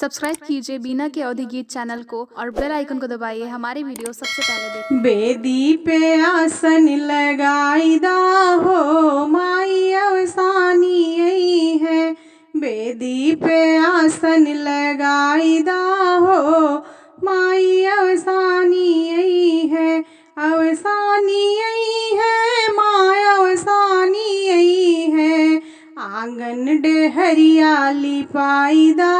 Subscribe कीजिए बीना के अवधि गीत चैनल को और बेल आइकन को दबाइए हमारी वीडियो सबसे पहले देखने। बेदी पे आसन लगाईदा हो माई अवसानी यही है। बेदी पे आसन लगाईदा हो माई अवसानी यही है। अवसानी यही है माँ अवसानी यही है। आंगन हरियाली पाईदा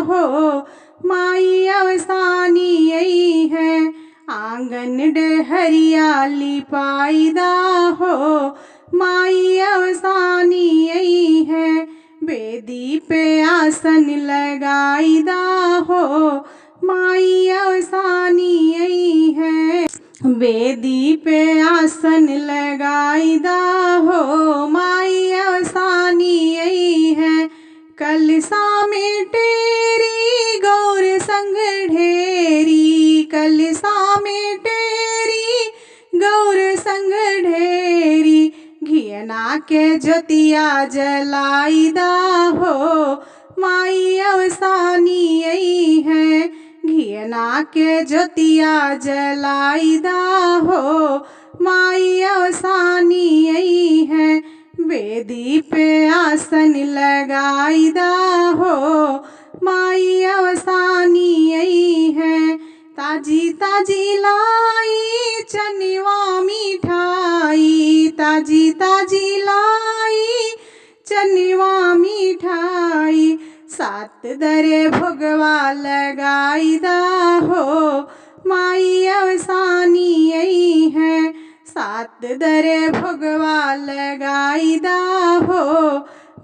हो माई अवसानी यही है। आंगन हरियाली पाईदा हो माई अवसानी यही है। बेदी पे आसन लगाईदा हो माई अवसानी यही है। बेदी पे आसन लगाईदा हो माई अवसानी यही है। कलसा में टेरी गौर संग ढेरी। कलसा में टेरी गौर संग ढेरी। घियना के ज्योतिया जलाईदा हो माई अवसानी यही है। घियना के ज्योतिया जलाईदा हो माई अवसानी यही है। बेदी पे आसन लगाईदा हो माई अवसानी यही है। ताजी ताजी लाई चनवा मिठाई। ताजी ताजी लाई चनवा मिठाई। सात दरे भोगवा लगाईदा हो माई अवसानी यही है। सात दरे भोगवा लगाईदा हो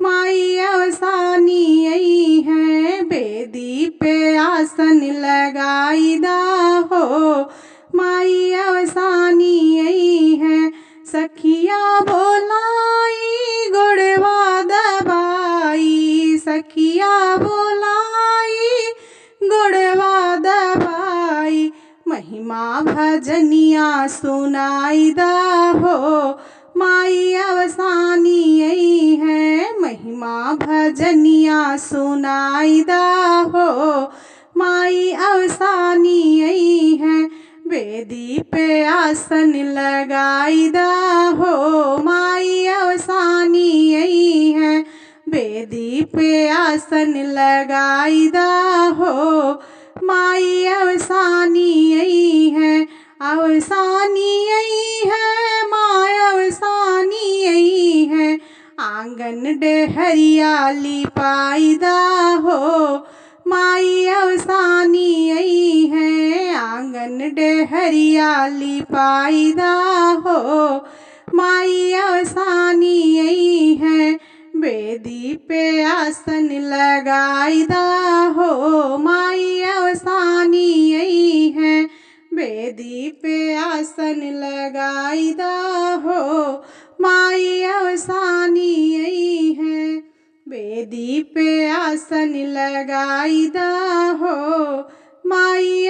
माई अवसानी यही है। बेदी पे आसन लगाईदा हो माई अवसानी यही है। सखिया बोलाई गोड़वा दबाई। सखिया बोलाई गोड़वा दबाई। महिमा भजनिया सुनाईदा हो माई अवसानी यही है। महिमा भजनिया सुनाईदा हो माई अवसानी यही है। बेदी पे आसन लगाईदा हो माई अवसानी यही है। बेदी पे आसन लगाईदा हो माई अवसानी यही है। अवसानी यही है माँ अवसानी यही है। आंगन हरियाली पाईदा हो माई अवसानी यही है। आंगन हरियाली पाईदा हो माई अवसानी यही है। बेदी पे आसन लगाईदा हो माई अवसानी यही है। बेदी पे आसन लगाईदा हो माई अवसानी यही है। बेदी पे आसन लगाईदा हो माई